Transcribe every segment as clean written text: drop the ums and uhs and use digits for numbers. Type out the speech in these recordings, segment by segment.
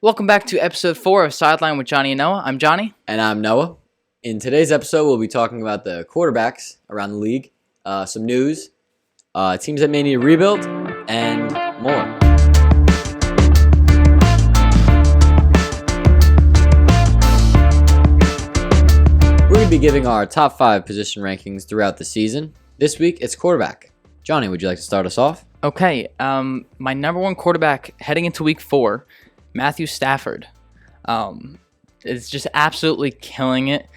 Welcome back to episode 4 of Sidelined with Jonny and Noah. I'm Jonny. And I'm Noah. In today's episode, we'll be talking about the quarterbacks around the league, some news, teams that may need a rebuild, and more. We're going to be giving our top 5 position rankings throughout the season. This week, it's quarterback. Jonny, would you like to start us off? Okay, my number one quarterback heading into week 4, Matthew Stafford, is just absolutely killing it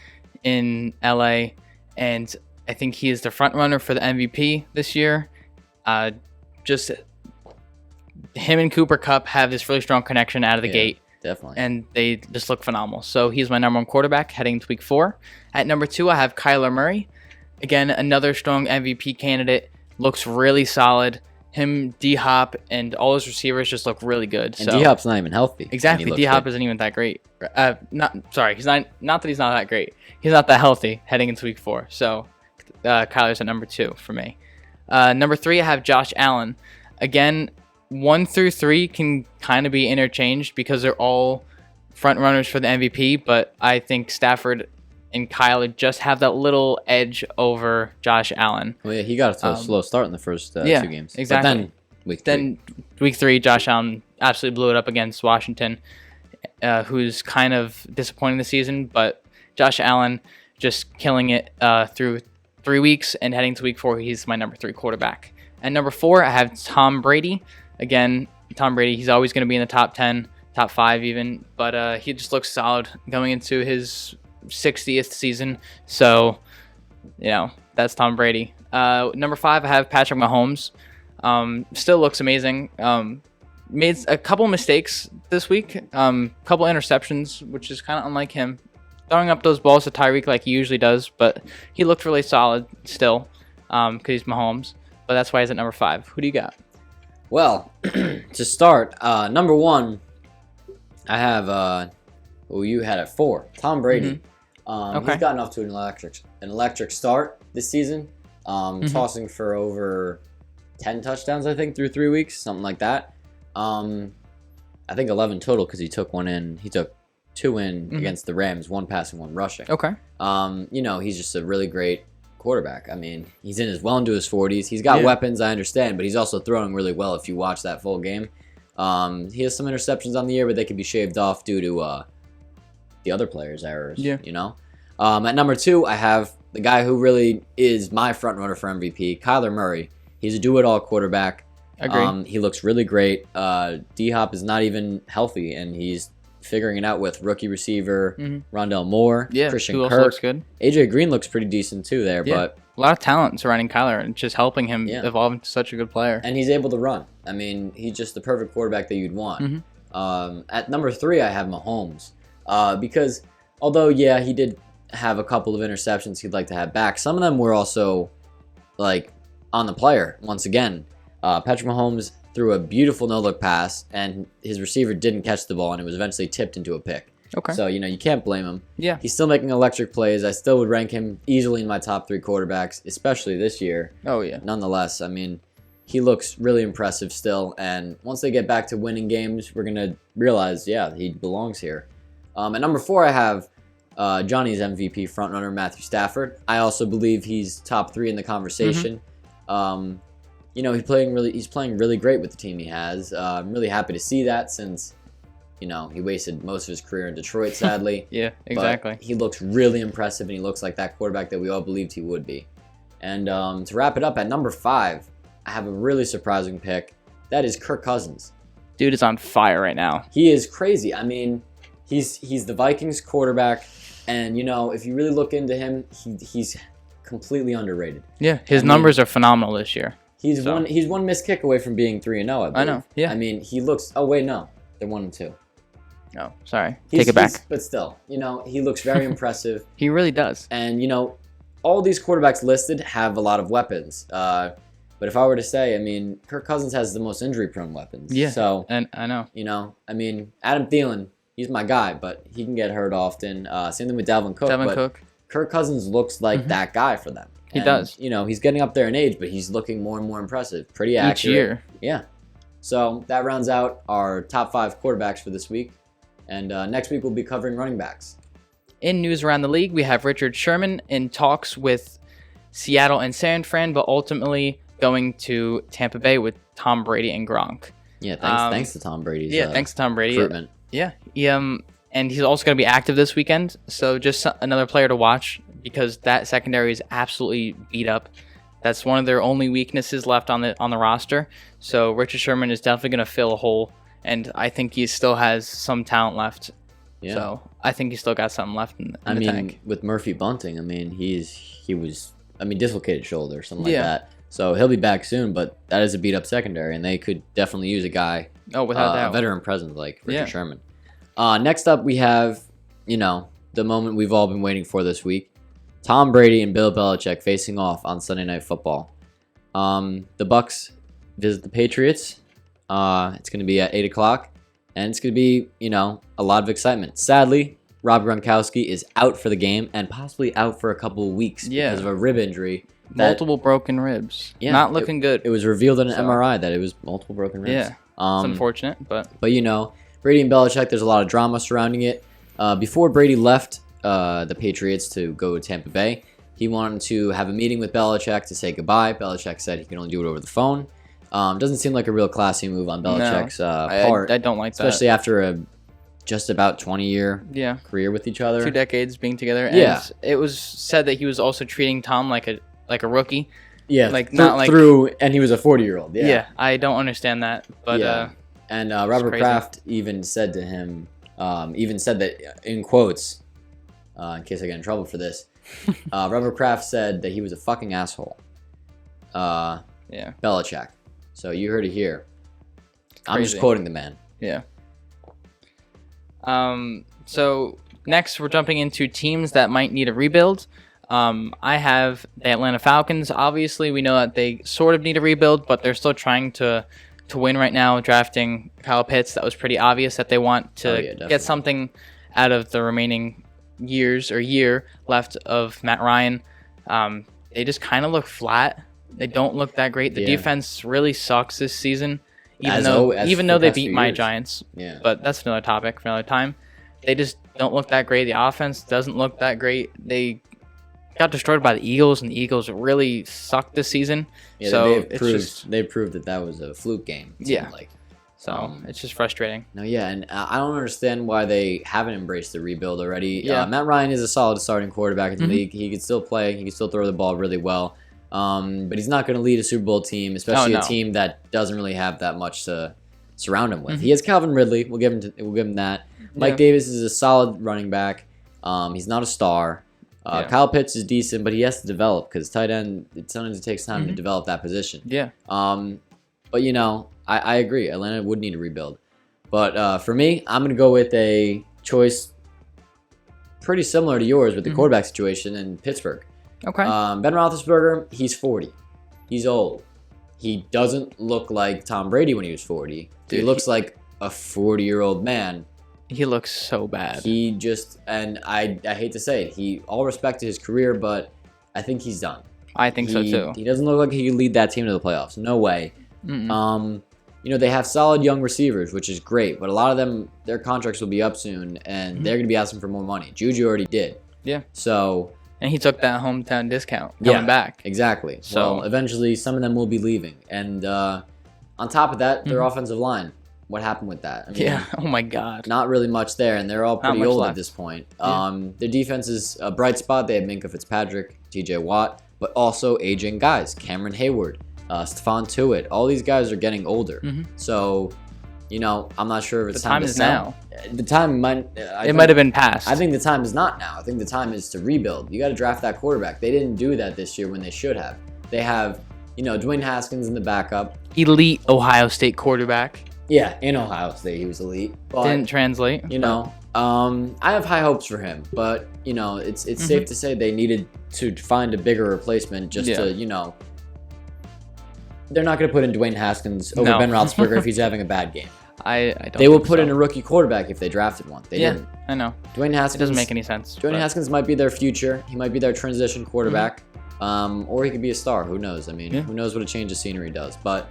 in LA, and I think he is the front runner for the MVP this year. Just him and Cooper Kupp have this really strong connection out of the gate. Definitely. And they just look phenomenal. So he's my number one quarterback heading into week 4. At number 2, I have Kyler Murray. Again, another strong MVP candidate. Looks really solid. Him, D-Hop, and all his receivers just look really good. And D-Hop's not even healthy. Exactly. D-Hop isn't even that great. He's not that he's not that great. He's not that healthy heading into week 4. So Kyler's at number 2 for me. Number 3, I have Josh Allen. Again, 1 through 3 can kind of be interchanged because they're all front runners for the MVP, but I think Stafford and Kyler just have that little edge over Josh Allen. Well, yeah, he got a slow start in the first 2 games. Exactly. But then week 3, Josh Allen absolutely blew it up against Washington, who's kind of disappointing this season, but Josh Allen just killing it through 3 weeks, and heading to week 4, he's my number 3 quarterback. At number 4, I have Tom Brady. Again, Tom Brady, he's always going to be in the top 10, top 5 even, but he just looks solid going into his 60th season. So, that's Tom Brady. Number 5, I have Patrick Mahomes. Still looks amazing. Made a couple mistakes this week. Couple interceptions, which is kind of unlike him. Throwing up those balls to Tyreek like he usually does, but he looked really solid still because he's Mahomes. But that's why he's at number 5. Who do you got? Well, to start, number 1, I have who you had at 4, Tom Brady. He's gotten off to an electric start this season, tossing for over 10 touchdowns, I think, through 3 weeks, something like that. I think 11 total because he took 1 in. He took 2 in against the Rams, 1 passing, 1 rushing. Okay. He's just a really great quarterback. I mean, he's well into his 40s. He's got weapons, I understand, but he's also throwing really well if you watch that full game. He has some interceptions on the year, but they can be shaved off due to the other players' errors. At number 2, I have the guy who really is my front runner for MVP, Kyler Murray. He's a do-it-all quarterback. Agreed. He looks really great. D-Hop is not even healthy, and he's figuring it out with rookie receiver Rondell Moore, Christian who also Kirk. looks good. AJ Green looks pretty decent too there, but a lot of talent surrounding Kyler and just helping him evolve into such a good player. And he's able to run. I mean, he's just the perfect quarterback that you'd want. At number 3, I have Mahomes because although he did have a couple of interceptions he'd like to have back, some of them were also like on the player once again. Patrick Mahomes threw a beautiful no-look pass, and his receiver didn't catch the ball, and it was eventually tipped into a pick. Okay. So, you can't blame him. Yeah. He's still making electric plays. I still would rank him easily in my top 3 quarterbacks, especially this year. Oh, yeah. Nonetheless, I mean, he looks really impressive still, and once they get back to winning games, we're going to realize, he belongs here. At number 4, I have Jonny's MVP frontrunner, Matthew Stafford. I also believe he's top 3 in the conversation. He's playing really great with the team he has. I'm really happy to see that since, he wasted most of his career in Detroit, sadly. Yeah, exactly. But he looks really impressive, and he looks like that quarterback that we all believed he would be. And to wrap it up, at number 5, I have a really surprising pick. That is Kirk Cousins. Dude is on fire right now. He is crazy. I mean, he's the Vikings quarterback, and if you really look into him, he's completely underrated. Yeah, his numbers are phenomenal this year. He's one missed kick away from being 3-0, I believe. I know. Yeah. I mean, he looks. Oh wait, no, they're 1-2. Oh, sorry. Take it back. But still, he looks very impressive. He really does. And all these quarterbacks listed have a lot of weapons. But if I were to say, I mean, Kirk Cousins has the most injury-prone weapons. Yeah. So, and I know. I mean, Adam Thielen, he's my guy, but he can get hurt often. Same thing with Dalvin Cook. Kirk Cousins looks like that guy for them. He does. He's getting up there in age, but he's looking more and more impressive. Pretty accurate. Each year. Yeah. So that rounds out our top 5 quarterbacks for this week. And next week we'll be covering running backs. In news around the league, we have Richard Sherman in talks with Seattle and San Fran, but ultimately going to Tampa Bay with Tom Brady and Gronk. Yeah, thanks to Tom Brady's thanks to Tom Brady. recruitment. Yeah. And he's also going to be active this weekend, so just another player to watch because that secondary is absolutely beat up. That's one of their only weaknesses left on the roster. So Richard Sherman is definitely going to fill a hole, and I think he still has some talent left. Yeah. So I think he's still got something left in the tank. With Murphy Bunting, he was dislocated shoulder or something like that. So he'll be back soon, but that is a beat up secondary, and they could definitely use a guy. Oh, without doubt. A veteran presence like Richard Sherman. Next up, we have, the moment we've all been waiting for this week. Tom Brady and Bill Belichick facing off on Sunday Night Football. The Bucks visit the Patriots. It's going to be at 8 o'clock, and it's going to be, a lot of excitement. Sadly, Rob Gronkowski is out for the game and possibly out for a couple of weeks because of a rib injury. Multiple broken ribs. Yeah, not looking good. It was revealed in an MRI that it was multiple broken ribs. Yeah, it's unfortunate, but Brady and Belichick, there's a lot of drama surrounding it. Before Brady left the Patriots to go to Tampa Bay, he wanted to have a meeting with Belichick to say goodbye. Belichick said he can only do it over the phone. Doesn't seem like a real classy move on Belichick's part. I don't like that. Especially after a just about 20-year career with each other. 2 decades being together. And it was said that he was also treating Tom like a rookie. Yeah, and he was a 40-year-old. Yeah, I don't understand that. But and Robert Kraft even said to him, that in quotes, in case I get in trouble for this, Robert Kraft said that he was a fucking asshole. Belichick. So you heard it here. I'm just quoting the man. Yeah. So next we're jumping into teams that might need a rebuild. I have the Atlanta Falcons. Obviously, we know that they sort of need a rebuild, but they're still trying to win right now, drafting Kyle Pitts. That was pretty obvious that they want to get something out of the remaining year left of Matt Ryan. They just kind of look flat. They don't look that great. The defense really sucks this season, even though they beat my Giants. Yeah. But that's another topic for another time. They just don't look that great. The offense doesn't look that great. They got destroyed by the Eagles, and the Eagles really sucked this season. Yeah, so they've proved that was a fluke game. So it's just frustrating. No, and I don't understand why they haven't embraced the rebuild already. Matt Ryan is a solid starting quarterback in the league. He can still play. He can still throw the ball really well. But he's not going to lead a Super Bowl team, especially a team that doesn't really have that much to surround him with. He has Calvin Ridley. We'll give him that. Mike Davis is a solid running back. He's not a star. Kyle Pitts is decent, but he has to develop because tight end, sometimes it takes time to develop that position. Yeah. But I agree. Atlanta would need a rebuild. But for me, I'm going to go with a choice pretty similar to yours with the quarterback situation in Pittsburgh. Okay. Ben Roethlisberger, he's 40. He's old. He doesn't look like Tom Brady when he was 40. Dude, he looks like a 40-year-old man. He looks so bad. He just, and I hate to say it, all respect to his career, but I think he's done. I think so too. He doesn't look like he could lead that team to the playoffs. No way. They have solid young receivers, which is great, but a lot of them, their contracts will be up soon, and they're going to be asking for more money. Juju already did. Yeah. So. And he took that hometown discount coming back. Exactly. So well, eventually some of them will be leaving. And on top of that, their offensive line. What happened with that? I mean, oh my God. Not really much there, and they're all pretty old at this point. Their defense is a bright spot. They have Minka Fitzpatrick, TJ Watt, but also aging guys. Cameron Hayward, Stephon Tuitt. All these guys are getting older. So, I'm not sure if it's time to sell. The time might... It might have been past. I think the time is not now. I think the time is to rebuild. You got to draft that quarterback. They didn't do that this year when they should have. They have, Dwayne Haskins in the backup. Elite Ohio State quarterback. Yeah, in Ohio State, he was elite. But, didn't translate. I have high hopes for him. But, it's safe to say they needed to find a bigger replacement just to, they're not going to put in Dwayne Haskins over Ben Roethlisberger if he's having a bad game. I don't They will put in a rookie quarterback if they drafted one. They didn't. I know. Dwayne Haskins. It doesn't make any sense. Dwayne Haskins might be their future. He might be their transition quarterback. Or he could be a star. Who knows? I mean, who knows what a change of scenery does. But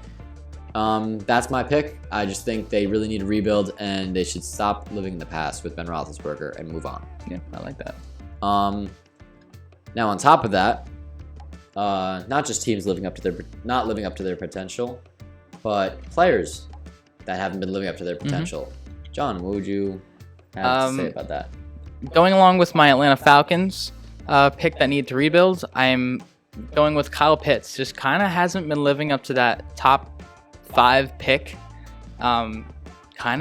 That's my pick. I just think they really need to rebuild, and they should stop living in the past with Ben Roethlisberger and move on. Yeah, I like that. Now on top of that, not just teams not living up to their potential, but players that haven't been living up to their potential. John, what would you have to say about that? Going along with my Atlanta Falcons pick that need to rebuild, I'm going with Kyle Pitts. Just kind of hasn't been living up to that top 5 pick. Kind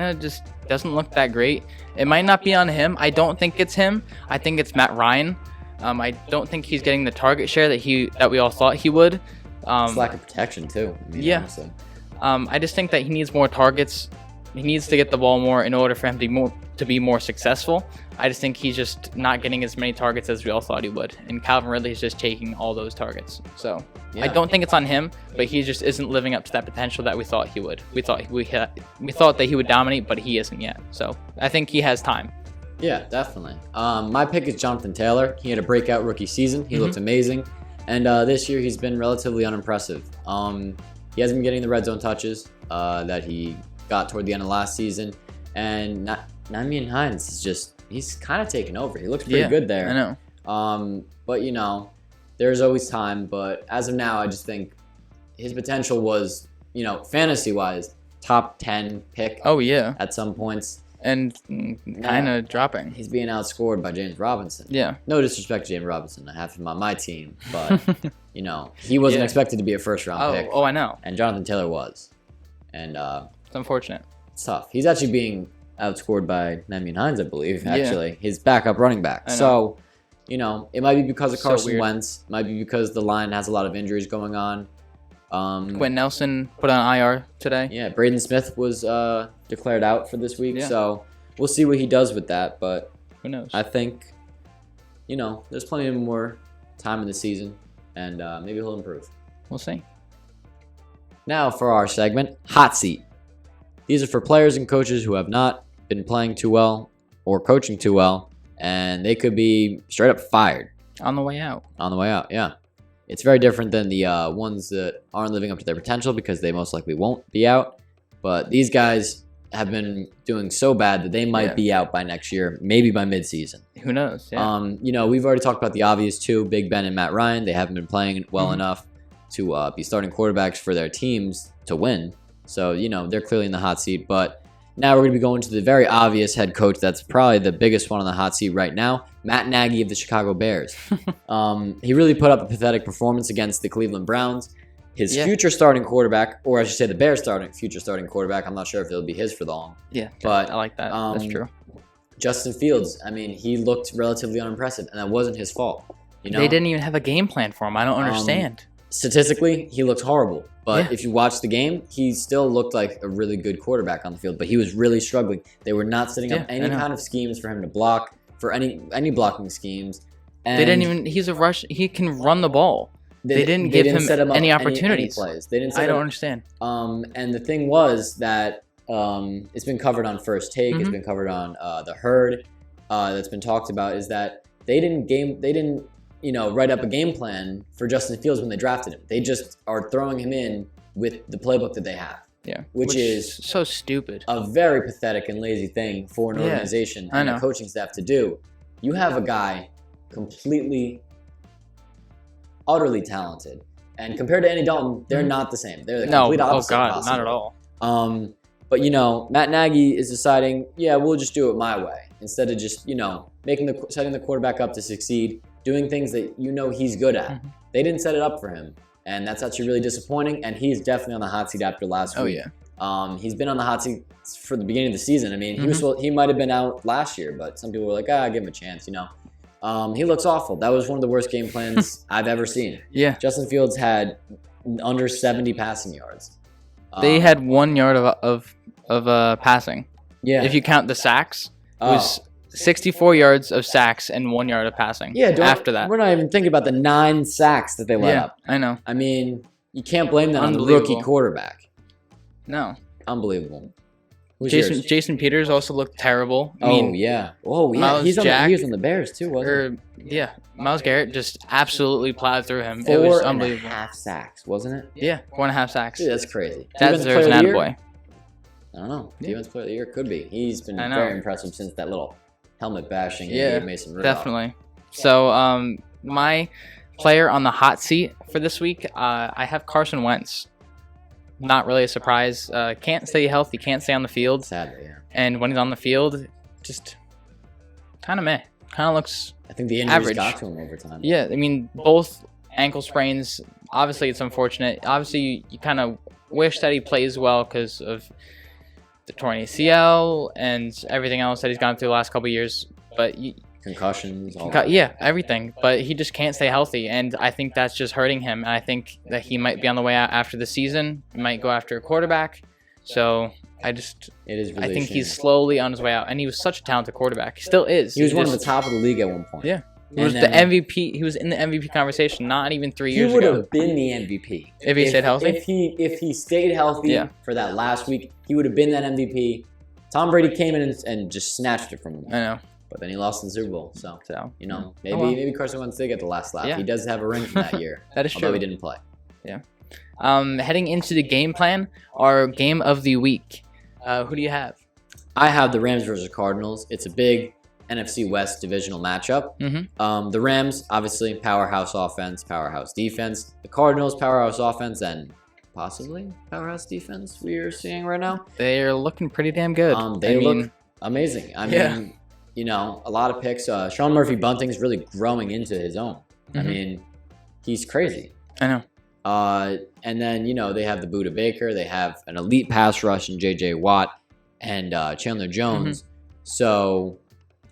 of just doesn't look that great. It might not be on him. I don't think it's him. I think it's Matt Ryan. I don't think he's getting the target share that we all thought he would. It's lack of protection too. Yeah. Honestly. I just think that he needs more targets. He needs to get the ball more in order for him to be more successful. I just think he's just not getting as many targets as we all thought he would. And Calvin Ridley is just taking all those targets. So I don't think it's on him, but he just isn't living up to that potential that we thought he would. We thought that he would dominate, but he isn't yet. So I think he has time. Yeah, definitely. My pick is Jonathan Taylor. He had a breakout rookie season. He looked amazing. And this year he's been relatively unimpressive. He hasn't been getting the red zone touches that he got toward the end of last season. And Nyheim Hines is he's kind of taken over. He looks pretty good there. I know. But, there's always time. But as of now, I just think his potential was, fantasy-wise, top 10 pick. Oh, yeah. At some points. And kind of dropping. He's being outscored by James Robinson. Yeah. No disrespect to James Robinson. I have him on my team. But, he wasn't expected to be a first-round pick. Oh, I know. And Jonathan Taylor was. And it's unfortunate. It's tough. He's actually being outscored by Nyheim Hines, I believe, actually. His backup running back. So, it might be because of Carson Wentz. It might be because the line has a lot of injuries going on. Quentin Nelson put on IR today. Yeah, Braden Smith was declared out for this week. Yeah. So we'll see what he does with that. But who knows? I think, there's plenty of more time in the season. And maybe he'll improve. We'll see. Now for our segment, Hot Seat. These are for players and coaches who have not been playing too well or coaching too well, and they could be straight up fired. On the way out. On the way out, yeah. It's very different than the ones that aren't living up to their potential because they most likely won't be out. But these guys have been doing so bad that they might be out by next year, maybe by midseason. Who knows? Yeah. We've already talked about the obvious two, Big Ben and Matt Ryan. They haven't been playing well enough to be starting quarterbacks for their teams to win. So, they're clearly in the hot seat. But now we're going to be going to the very obvious head coach that's probably the biggest one on the hot seat right now, Matt Nagy of the Chicago Bears. He really put up a pathetic performance against the Cleveland Browns. His future starting quarterback, or I should say the Bears' future starting quarterback, I'm not sure if it'll be his for the long. Yeah, but I like that. That's true. Justin Fields, he looked relatively unimpressive, and that wasn't his fault. They didn't even have a game plan for him. I don't understand. Statistically, he looked horrible. But if you watch the game, he still looked like a really good quarterback on the field. But he was really struggling. They were not setting up any kind of schemes for him to block, for any blocking schemes. And they didn't even. He's a rush. He can run the ball. They didn't give him any opportunities. Any plays. They didn't. I don't understand. And the thing was that it's been covered on First Take. It's been covered on the Herd. That's been talked about is that they didn't write up a game plan for Justin Fields when they drafted him. They just are throwing him in with the playbook that they have. Yeah. Which is so stupid. A very pathetic and lazy thing for an organization and a coaching staff to do. You have a guy completely, utterly talented. And compared to Andy Dalton, they're not the same. They're the complete opposite. Oh God, not at all. But Matt Nagy is deciding, we'll just do it my way. Instead of just, setting the quarterback up to succeed, doing things that he's good at. They didn't set it up for him. And that's actually really disappointing. And he's definitely on the hot seat after last week. Yeah. He's been on the hot seat for the beginning of the season. He might have been out last year, but some people were like, give him a chance, He looks awful. That was one of the worst game plans I've ever seen. Yeah. Justin Fields had under 70 passing yards. They had 1 yard of passing. Yeah. If you count the sacks, it was 64 yards of sacks and 1 yard of passing. Yeah. After that, we're not even thinking about the 9 sacks that they let up. I know. You can't blame that on the rookie quarterback. No. Unbelievable. Who's yours? Jason Peters also looked terrible. Yeah. Oh, yeah. Miles He Jack, was on the Bears, too, wasn't yeah, Miles Garrett just absolutely plowed through him. he? It was 4.5 unbelievable. sacks, wasn't it? Yeah, 4.5 sacks. Dude, that's crazy. That Defensive deserves player an of the year? attaboy. I don't know. Defensive player of the year could be. He's been I know. very impressive since that little helmet bashing he Yeah, gave Mason Rudolph. definitely. So, my player on the hot seat for this week, I have Carson Wentz. Not really a surprise. Can't stay healthy, can't stay on the field. Sadly, yeah. And when he's on the field, just kind of meh. Kind of looks I think the injuries average. got to him over time. Yeah, I mean, both ankle sprains. Obviously, it's unfortunate. Obviously, you kind of wish that he plays well because of the torn ACL and everything else that he's gone through the last couple of years. But Concussions, all yeah, everything. But he just can't stay healthy, and I think that's just hurting him. And I think that he might be on the way out after the season. He might go after a quarterback. So It is really I think a shame. he's slowly on his way out, and he was such a talented quarterback. He still is. He was one of just- the top of the league at one point. Yeah. He And was the then- MVP. He was in the MVP conversation not even 3 He years would ago. have been the MVP If he stayed healthy? If he stayed healthy Yeah. for that last week, he would have been that MVP. Tom Brady came in and just snatched it from him. I know. But then he lost in the Super Bowl. So So maybe well. maybe Carson Wentz did get the last laugh. Yeah. He does have a ring from that year. That is although true. he didn't play. Heading into the game plan, our game of the week. Who do you have? I have the Rams versus Cardinals. It's a big NFC West divisional matchup. Mm-hmm. The Rams, obviously, powerhouse offense, powerhouse defense. The Cardinals, powerhouse offense, and possibly powerhouse defense we are seeing right now. They're looking pretty damn good. They I look mean, amazing. I Yeah. mean, a lot of picks. Sean Murphy Bunting's really growing into his own. I Mhm. mean, he's crazy. I know. And then, they have the Buda Baker. They have an elite pass rush in J.J. Watt and Chandler Jones. So,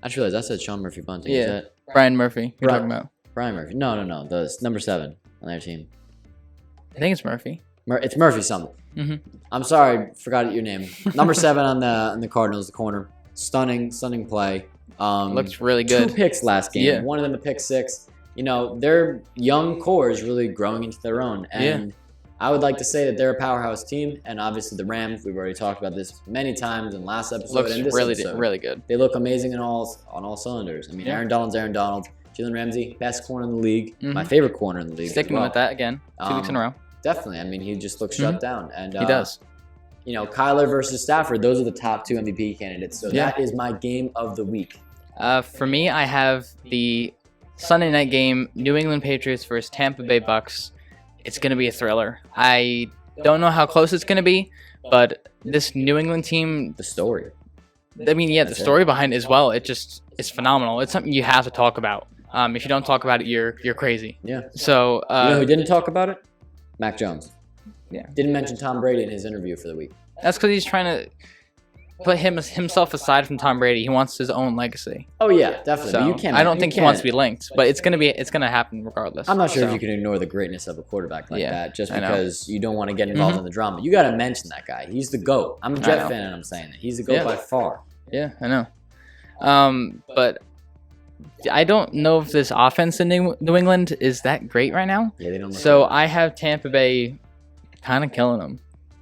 I just realized I said Sean Murphy Bunting. Yeah. Is that Brian Murphy. You're Brian- talking about? Brian Murphy? No. The number 7 on their team. I think it's Murphy. It's Murphy something. Mhm. I'm sorry, forgot your name. Number 7 on the Cardinals, the corner. Stunning play. Looks really 2 good. picks last game. Yeah. One of them a pick 6. Their young core is really growing into their own. And I would like to say that they're a powerhouse team. And obviously the Rams, we've already talked about this many times in last episode. Looks and this really episode. really good. They look amazing on all cylinders. I mean, Yeah. Aaron Donald's Aaron Donald. Jalen Ramsey, best corner in the league. Mhm. My favorite corner in the league. as Sticking well. with that again. 2 weeks in a row. Definitely. I mean, he just looks shut down. And He does. Kyler versus Stafford, those are the top 2 MVP candidates. So Yeah. that is my game of the week. For me, I have the Sunday night game, New England Patriots versus Tampa Bay Bucks. It's going to be a thriller. I don't know how close it's going to be, but this New England team, The story. I mean, yeah, the That's it. story behind it as well, it's phenomenal. It's something you have to talk about. If you don't talk about it, you're crazy. Yeah. So, You know who didn't talk about it? Mac Jones. Yeah. Didn't mention Tom Brady in his interview for the week. that's because he's trying to put himself aside from Tom Brady. He wants his own legacy. Oh yeah, definitely. So But you can't. I don't you think he can't- wants to be linked, but it's gonna happen regardless. I'm not sure So, if you can ignore the greatness of a quarterback like Yeah, that just I know. because you don't want to get involved in the drama. You got to mention that guy. He's the GOAT. I'm a I Jet know. fan and I'm saying that. He's the GOAT Yeah. by far. Yeah, I know. But I don't know if this offense in New England is that great right now. Yeah, they don't look So good. I have Tampa Bay kind of killing them.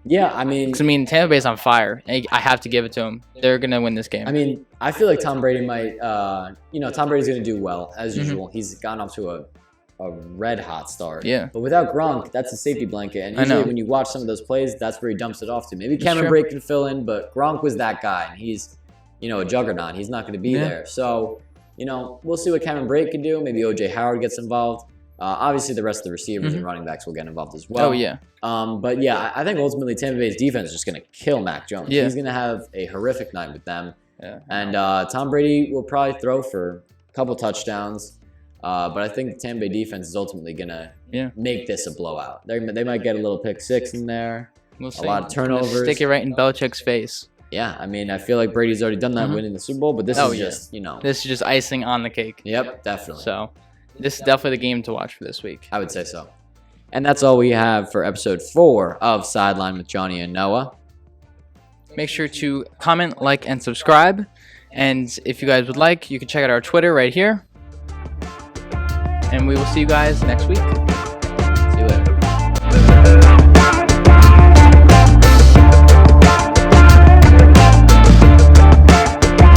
Yeah, I mean, 'Cause, I mean, Tampa Bay's on fire. I have to give it to them. They're gonna win this game. I feel like Tom Brady might, Tom Brady's going to do well, as Mhm. usual. He's gotten off to a red hot start. Yeah. But without Gronk, that's a safety blanket. And I usually know. when you watch some of those plays, that's where he dumps it off to. Maybe That's Cameron true. Brate can fill in, but Gronk was that guy. And he's, a juggernaut. He's not going to be Yeah. there. So, we'll see what Cameron Brate can do. Maybe O.J. Howard gets involved. Obviously, the rest of the receivers and running backs will get involved as well. Oh yeah. But yeah, I think ultimately Tampa Bay's defense is just going to kill Mac Jones. Yeah. He's going to have a horrific night with them. Yeah. And Tom Brady will probably throw for a couple touchdowns. But I think the Tampa Bay defense is ultimately going to make this a blowout. They might get a little pick 6 in there. We'll see. lot of It's gonna turnovers. Stick it right in Belichick's face. Yeah, I mean, I feel like Brady's already done that Mhm. winning the Super Bowl, but this Oh, is yeah. just, This is just icing on the cake. Yep, definitely. So this is definitely the game to watch for this week. I would say so. And that's all we have for episode 4 of Sidelined with Jonny and Noah. Make sure to comment, like, and subscribe. And if you guys would like, you can check out our Twitter right here. And we will see you guys next week. See you later.